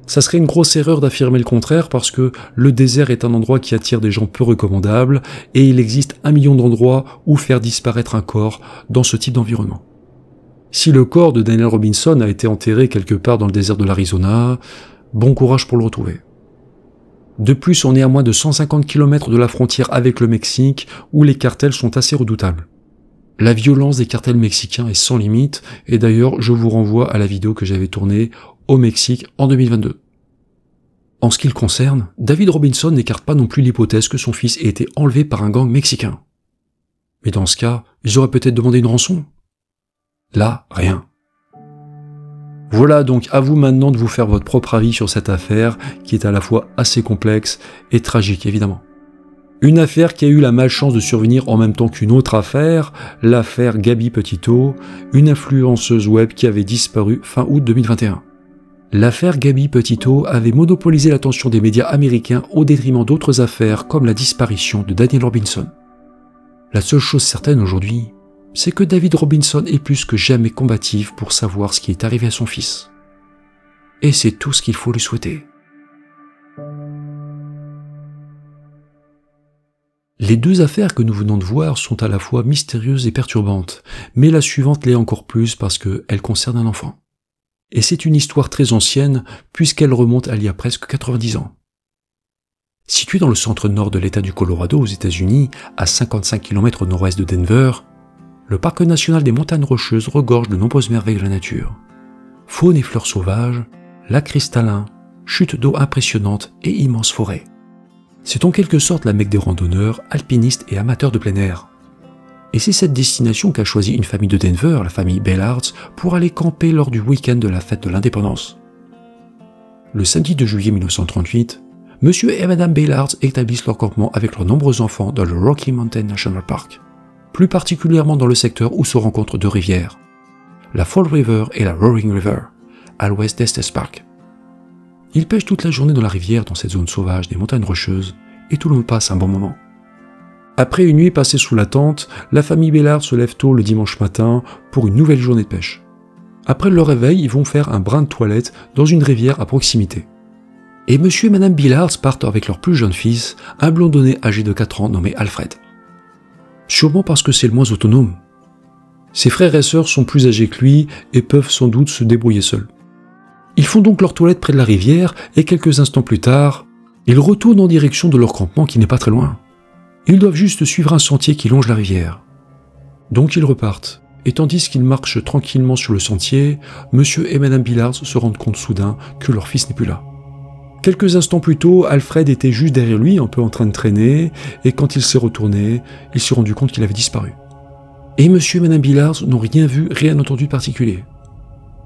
Ça serait une grosse erreur d'affirmer le contraire parce que le désert est un endroit qui attire des gens peu recommandables et il existe 1 million d'endroits où faire disparaître un corps dans ce type d'environnement. Si le corps de Daniel Robinson a été enterré quelque part dans le désert de l'Arizona, bon courage pour le retrouver. De plus, on est à moins de 150 km de la frontière avec le Mexique où les cartels sont assez redoutables. La violence des cartels mexicains est sans limite, et d'ailleurs je vous renvoie à la vidéo que j'avais tournée au Mexique en 2022. En ce qui le concerne, David Robinson n'écarte pas non plus l'hypothèse que son fils ait été enlevé par un gang mexicain. Mais dans ce cas, ils auraient peut-être demandé une rançon. Là, rien. Voilà donc à vous maintenant de vous faire votre propre avis sur cette affaire qui est à la fois assez complexe et tragique évidemment. Une affaire qui a eu la malchance de survenir en même temps qu'une autre affaire, l'affaire Gabby Petito, une influenceuse web qui avait disparu fin août 2021. L'affaire Gabby Petito avait monopolisé l'attention des médias américains au détriment d'autres affaires comme la disparition de Daniel Robinson. La seule chose certaine aujourd'hui, c'est que David Robinson est plus que jamais combatif pour savoir ce qui est arrivé à son fils. Et c'est tout ce qu'il faut lui souhaiter. Les deux affaires que nous venons de voir sont à la fois mystérieuses et perturbantes, mais la suivante l'est encore plus parce qu'elle concerne un enfant. Et c'est une histoire très ancienne puisqu'elle remonte à il y a presque 90 ans. Situé dans le centre-nord de l'État du Colorado aux États-Unis, à 55 km au nord-ouest de Denver, le parc national des montagnes rocheuses regorge de nombreuses merveilles de la nature. Faune et fleurs sauvages, lacs cristallins, chutes d'eau impressionnantes et immenses forêts. C'est en quelque sorte la Mecque des randonneurs, alpinistes et amateurs de plein air. Et c'est cette destination qu'a choisi une famille de Denver, la famille Beilharz, pour aller camper lors du week-end de la fête de l'indépendance. Le samedi 2 juillet 1938, Monsieur et Madame Beilharz établissent leur campement avec leurs nombreux enfants dans le Rocky Mountain National Park, plus particulièrement dans le secteur où se rencontrent deux rivières, la Fall River et la Roaring River, à l'ouest d'Estes Park. Ils pêchent toute la journée dans la rivière dans cette zone sauvage des montagnes rocheuses et tout le monde passe un bon moment. Après une nuit passée sous la tente, la famille Beilharz se lève tôt le dimanche matin pour une nouvelle journée de pêche. Après leur réveil, ils vont faire un brin de toilette dans une rivière à proximité. Et Monsieur et Madame Beilharz partent avec leur plus jeune fils, un blondonnet âgé de 4 ans nommé Alfred. Sûrement parce que c'est le moins autonome. Ses frères et sœurs sont plus âgés que lui et peuvent sans doute se débrouiller seuls. Ils font donc leur toilette près de la rivière et quelques instants plus tard, Ils retournent en direction de leur campement qui n'est pas très loin. Ils doivent juste suivre un sentier qui longe la rivière. Donc ils repartent, et tandis qu'ils marchent tranquillement sur le sentier, Monsieur et Madame Billard se rendent compte soudain que leur fils n'est plus là. Quelques instants plus tôt, Alfred était juste derrière lui, un peu en train de traîner, et quand il s'est retourné, il s'est rendu compte qu'il avait disparu. Et Monsieur et Madame Billard n'ont rien vu, rien entendu de particulier.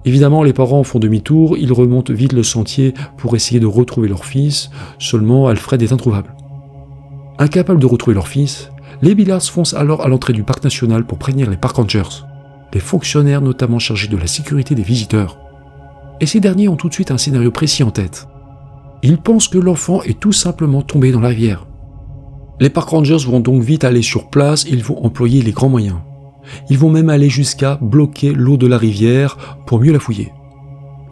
Évidemment, les parents font demi-tour, ils remontent vite le sentier pour essayer de retrouver leur fils, seulement Alfred est introuvable. Incapables de retrouver leur fils, les Billards foncent alors à l'entrée du parc national pour prévenir les park rangers, les fonctionnaires notamment chargés de la sécurité des visiteurs. Et ces derniers ont tout de suite un scénario précis en tête. Ils pensent que l'enfant est tout simplement tombé dans la rivière. Les park rangers vont donc vite aller sur place, ils vont employer les grands moyens. Ils vont même aller jusqu'à bloquer l'eau de la rivière pour mieux la fouiller.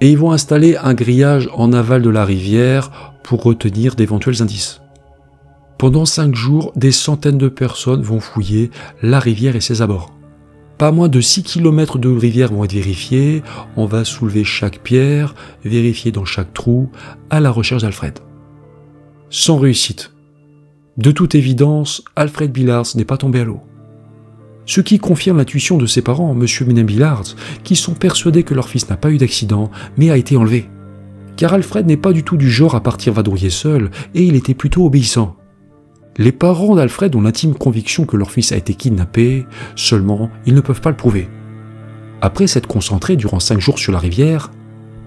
Et ils vont installer un grillage en aval de la rivière pour retenir d'éventuels indices. Pendant 5 jours, des centaines de personnes vont fouiller la rivière et ses abords. Pas moins de 6 km de rivière vont être vérifiés, on va soulever chaque pierre, vérifier dans chaque trou, à la recherche d'Alfred. Sans réussite. De toute évidence, Alfred Billard n'est pas tombé à l'eau. Ce qui confirme l'intuition de ses parents, Monsieur et Madame Billard, qui sont persuadés que leur fils n'a pas eu d'accident, mais a été enlevé. Car Alfred n'est pas du tout du genre à partir vadrouiller seul, et il était plutôt obéissant. Les parents d'Alfred ont l'intime conviction que leur fils a été kidnappé, seulement ils ne peuvent pas le prouver. Après s'être concentrés durant 5 jours sur la rivière,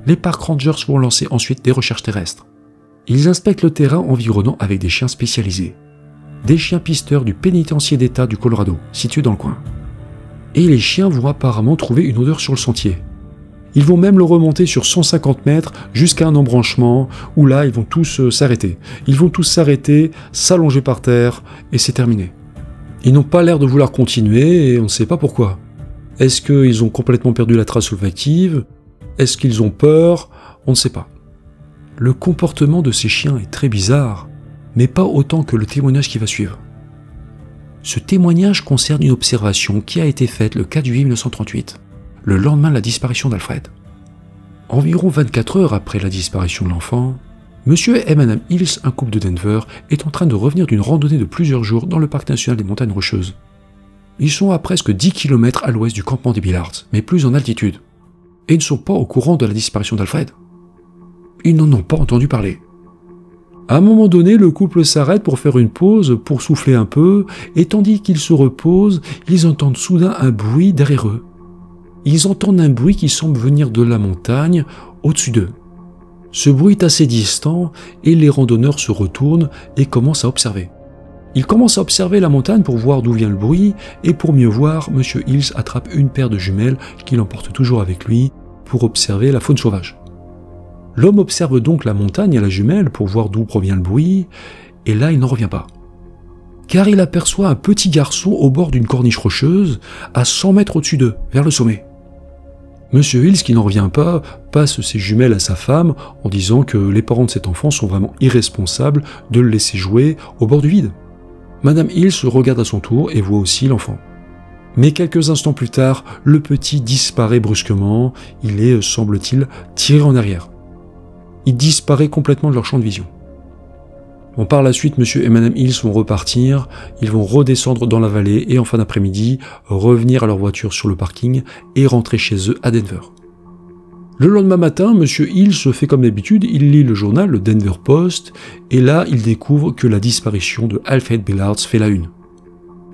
les park rangers vont lancer ensuite des recherches terrestres. Ils inspectent le terrain environnant avec des chiens spécialisés. Des chiens pisteurs du pénitencier d'État du Colorado, situé dans le coin. Et les chiens vont apparemment trouver une odeur sur le sentier. Ils vont même le remonter sur 150 mètres jusqu'à un embranchement où là ils vont tous s'arrêter. Ils vont tous s'arrêter, s'allonger par terre et c'est terminé. Ils n'ont pas l'air de vouloir continuer et on ne sait pas pourquoi. Est-ce qu'ils ont complètement perdu la trace olfactive? Est-ce qu'ils ont peur? On ne sait pas. Le comportement de ces chiens est très bizarre, mais pas autant que le témoignage qui va suivre. Ce témoignage concerne une observation qui a été faite le 4 juillet 1938. Le lendemain de la disparition d'Alfred. Environ 24 heures après la disparition de l'enfant, Monsieur et Madame Hills, un couple de Denver, est en train de revenir d'une randonnée de plusieurs jours dans le parc national des Montagnes Rocheuses. Ils sont à presque 10 km à l'ouest du campement des Billards, mais plus en altitude, et ne sont pas au courant de la disparition d'Alfred. Ils n'en ont pas entendu parler. À un moment donné, le couple s'arrête pour faire une pause, pour souffler un peu, et tandis qu'ils se reposent, ils entendent soudain un bruit derrière eux. Ils entendent un bruit qui semble venir de la montagne au-dessus d'eux. Ce bruit est assez distant et les randonneurs se retournent et commencent à observer. Ils commencent à observer la montagne pour voir d'où vient le bruit et pour mieux voir, M. Hills attrape une paire de jumelles qu'il emporte toujours avec lui pour observer la faune sauvage. L'homme observe donc la montagne et la jumelle pour voir d'où provient le bruit et là il n'en revient pas. Car il aperçoit un petit garçon au bord d'une corniche rocheuse à 100 mètres au-dessus d'eux, vers le sommet. Monsieur Hills, qui n'en revient pas, passe ses jumelles à sa femme en disant que les parents de cet enfant sont vraiment irresponsables de le laisser jouer au bord du vide. Madame Hills regarde à son tour et voit aussi l'enfant. Mais quelques instants plus tard, le petit disparaît brusquement, il est, semble-t-il, tiré en arrière. Il disparaît complètement de leur champ de vision. Bon, par la suite, Monsieur et Madame Hills vont repartir, ils vont redescendre dans la vallée et en fin d'après-midi, revenir à leur voiture sur le parking et rentrer chez eux à Denver. Le lendemain matin, Monsieur Hills fait comme d'habitude, il lit le journal, le Denver Post, et là, il découvre que la disparition de Alfred Billard fait la une.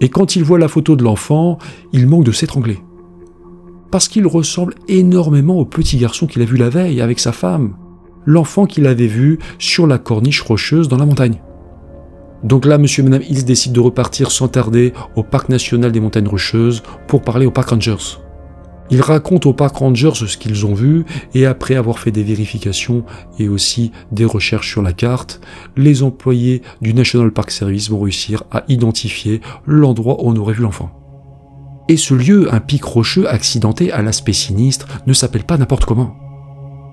Et quand il voit la photo de l'enfant, il manque de s'étrangler. Parce qu'il ressemble énormément au petit garçon qu'il a vu la veille avec sa femme. L'enfant qu'il avait vu sur la corniche rocheuse dans la montagne. Donc là, Monsieur et Madame Hills décident de repartir sans tarder au parc national des Montagnes Rocheuses pour parler aux park rangers. Ils racontent aux park rangers ce qu'ils ont vu et après avoir fait des vérifications et aussi des recherches sur la carte, les employés du National Park Service vont réussir à identifier l'endroit où on aurait vu l'enfant. Et ce lieu, un pic rocheux accidenté à l'aspect sinistre, ne s'appelle pas n'importe comment.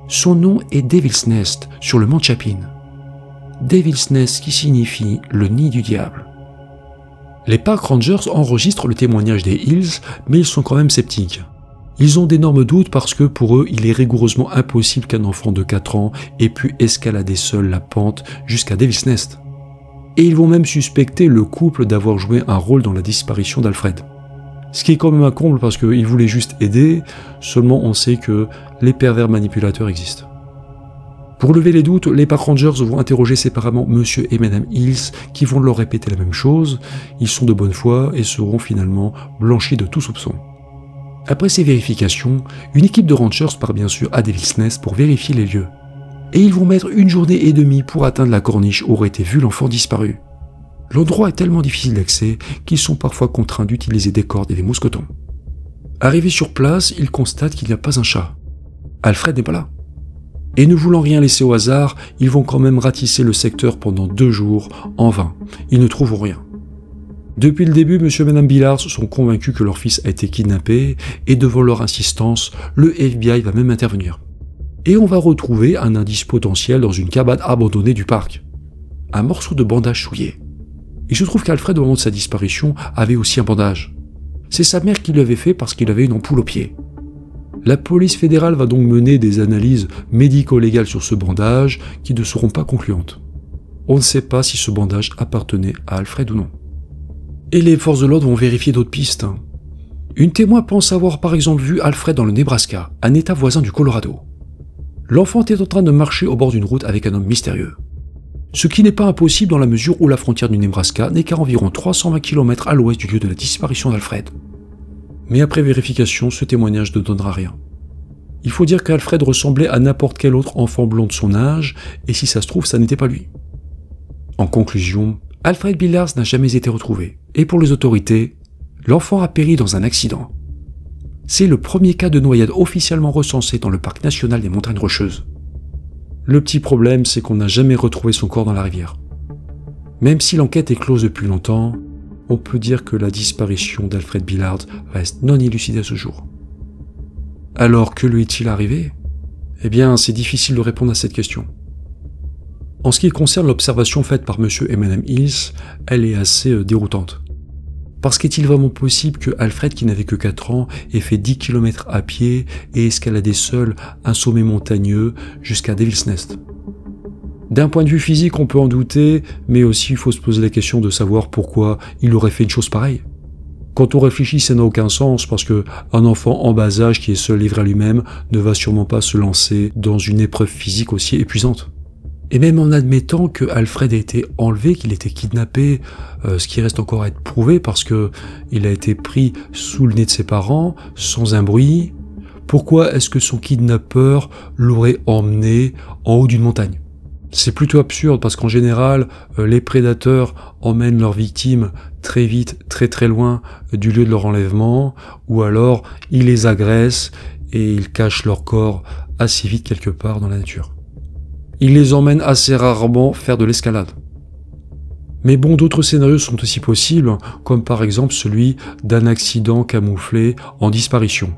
Son nom est Devil's Nest, sur le mont Chapin. Devil's Nest qui signifie le nid du diable. Les park rangers enregistrent le témoignage des Hills, mais ils sont quand même sceptiques. Ils ont d'énormes doutes parce que pour eux, il est rigoureusement impossible qu'un enfant de 4 ans ait pu escalader seul la pente jusqu'à Devil's Nest. Et ils vont même suspecter le couple d'avoir joué un rôle dans la disparition d'Alfred. Ce qui est quand même un comble parce qu'ils voulaient juste aider, seulement on sait que les pervers manipulateurs existent. Pour lever les doutes, les Park Rangers vont interroger séparément Monsieur et Madame Hills qui vont leur répéter la même chose. Ils sont de bonne foi et seront finalement blanchis de tout soupçon. Après ces vérifications, une équipe de Rangers part bien sûr à Devil's Nest pour vérifier les lieux. Et ils vont mettre 1 journée et demie pour atteindre la corniche où aurait été vu l'enfant disparu. L'endroit est tellement difficile d'accès qu'ils sont parfois contraints d'utiliser des cordes et des mousquetons. Arrivés sur place, ils constatent qu'il n'y a pas un chat. Alfred n'est pas là. Et ne voulant rien laisser au hasard, ils vont quand même ratisser le secteur pendant 2 jours, en vain. Ils ne trouvent rien. Depuis le début, Monsieur et Madame Billard sont convaincus que leur fils a été kidnappé, et devant leur insistance, le FBI va même intervenir. Et on va retrouver un indice potentiel dans une cabane abandonnée du parc. Un morceau de bandage souillé. Il se trouve qu'Alfred, au moment de sa disparition, avait aussi un bandage. C'est sa mère qui l'avait fait parce qu'il avait une ampoule au pied. La police fédérale va donc mener des analyses médico-légales sur ce bandage qui ne seront pas concluantes. On ne sait pas si ce bandage appartenait à Alfred ou non. Et les forces de l'ordre vont vérifier d'autres pistes. Une témoin pense avoir par exemple vu Alfred dans le Nebraska, un état voisin du Colorado. L'enfant était en train de marcher au bord d'une route avec un homme mystérieux. Ce qui n'est pas impossible dans la mesure où la frontière du Nebraska n'est qu'à environ 320 km à l'ouest du lieu de la disparition d'Alfred. Mais après vérification, ce témoignage ne donnera rien. Il faut dire qu'Alfred ressemblait à n'importe quel autre enfant blond de son âge, et si ça se trouve, ça n'était pas lui. En conclusion, Alfred Billard n'a jamais été retrouvé, et pour les autorités, l'enfant a péri dans un accident. C'est le premier cas de noyade officiellement recensé dans le parc national des Montagnes Rocheuses. Le petit problème, c'est qu'on n'a jamais retrouvé son corps dans la rivière. Même si l'enquête est close depuis longtemps, on peut dire que la disparition d'Alfred Billard reste non élucidée à ce jour. Alors, que lui est-il arrivé ? Eh bien, c'est difficile de répondre à cette question. En ce qui concerne l'observation faite par Monsieur et Madame Hills, elle est assez déroutante. Parce qu'est-il vraiment possible que Alfred, qui n'avait que 4 ans, ait fait 10 km à pied et escaladé seul un sommet montagneux jusqu'à Devil's Nest ? D'un point de vue physique, on peut en douter, mais aussi il faut se poser la question de savoir pourquoi il aurait fait une chose pareille. Quand on réfléchit, ça n'a aucun sens, parce que un enfant en bas âge qui est seul livré à lui-même ne va sûrement pas se lancer dans une épreuve physique aussi épuisante. Et même en admettant que Alfred a été enlevé, qu'il était kidnappé, ce qui reste encore à être prouvé parce que il a été pris sous le nez de ses parents, sans un bruit, pourquoi est-ce que son kidnappeur l'aurait emmené en haut d'une montagne ? C'est plutôt absurde parce qu'en général, les prédateurs emmènent leurs victimes très vite, très très loin du lieu de leur enlèvement, ou alors ils les agressent et ils cachent leur corps assez vite quelque part dans la nature. Ils les emmènent assez rarement faire de l'escalade. Mais bon, d'autres scénarios sont aussi possibles, comme par exemple celui d'un accident camouflé en disparition.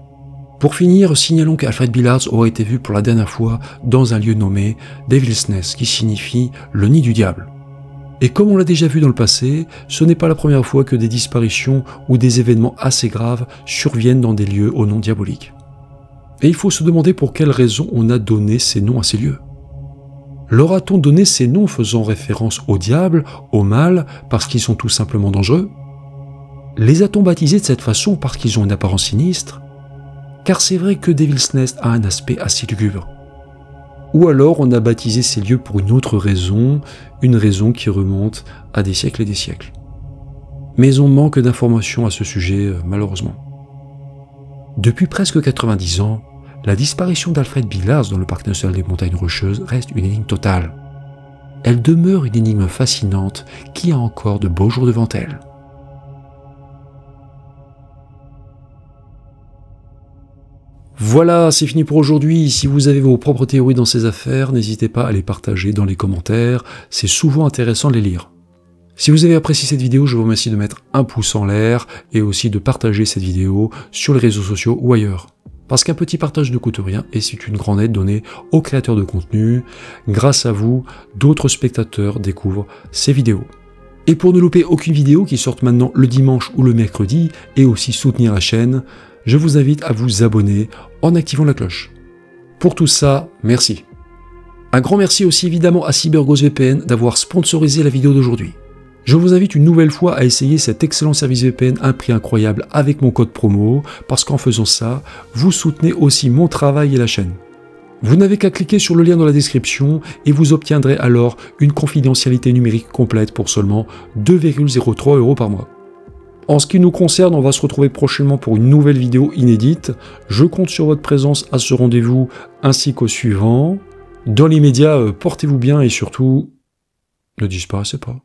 Pour finir, signalons qu'Alfred Billard aurait été vu pour la dernière fois dans un lieu nommé Devil's Nest, qui signifie le nid du diable. Et comme on l'a déjà vu dans le passé, ce n'est pas la première fois que des disparitions ou des événements assez graves surviennent dans des lieux au nom diabolique. Et il faut se demander pour quelles raisons on a donné ces noms à ces lieux. Leur a-t-on donné ces noms faisant référence au diable, au mal, parce qu'ils sont tout simplement dangereux? Les a-t-on baptisés de cette façon parce qu'ils ont une apparence sinistre? Car c'est vrai que Devil's Nest a un aspect assez lugubre. Ou alors on a baptisé ces lieux pour une autre raison, une raison qui remonte à des siècles et des siècles. Mais on manque d'informations à ce sujet, malheureusement. Depuis presque 90 ans, la disparition d'Alfred Billard dans le parc national des Montagnes Rocheuses reste une énigme totale. Elle demeure une énigme fascinante qui a encore de beaux jours devant elle. Voilà, c'est fini pour aujourd'hui. Si vous avez vos propres théories dans ces affaires, n'hésitez pas à les partager dans les commentaires. C'est souvent intéressant de les lire. Si vous avez apprécié cette vidéo, je vous remercie de mettre un pouce en l'air et aussi de partager cette vidéo sur les réseaux sociaux ou ailleurs. Parce qu'un petit partage ne coûte rien et c'est une grande aide donnée aux créateurs de contenu. Grâce à vous, d'autres spectateurs découvrent ces vidéos. Et pour ne louper aucune vidéo qui sorte maintenant le dimanche ou le mercredi et aussi soutenir la chaîne, je vous invite à vous abonner en activant la cloche. Pour tout ça, merci. Un grand merci aussi évidemment à CyberGhost VPN d'avoir sponsorisé la vidéo d'aujourd'hui. Je vous invite une nouvelle fois à essayer cet excellent service VPN à un prix incroyable avec mon code promo, parce qu'en faisant ça, vous soutenez aussi mon travail et la chaîne. Vous n'avez qu'à cliquer sur le lien dans la description et vous obtiendrez alors une confidentialité numérique complète pour seulement 2,03 € par mois. En ce qui nous concerne, on va se retrouver prochainement pour une nouvelle vidéo inédite. Je compte sur votre présence à ce rendez-vous ainsi qu'au suivant. Dans l'immédiat, portez-vous bien et surtout, ne disparaissez pas.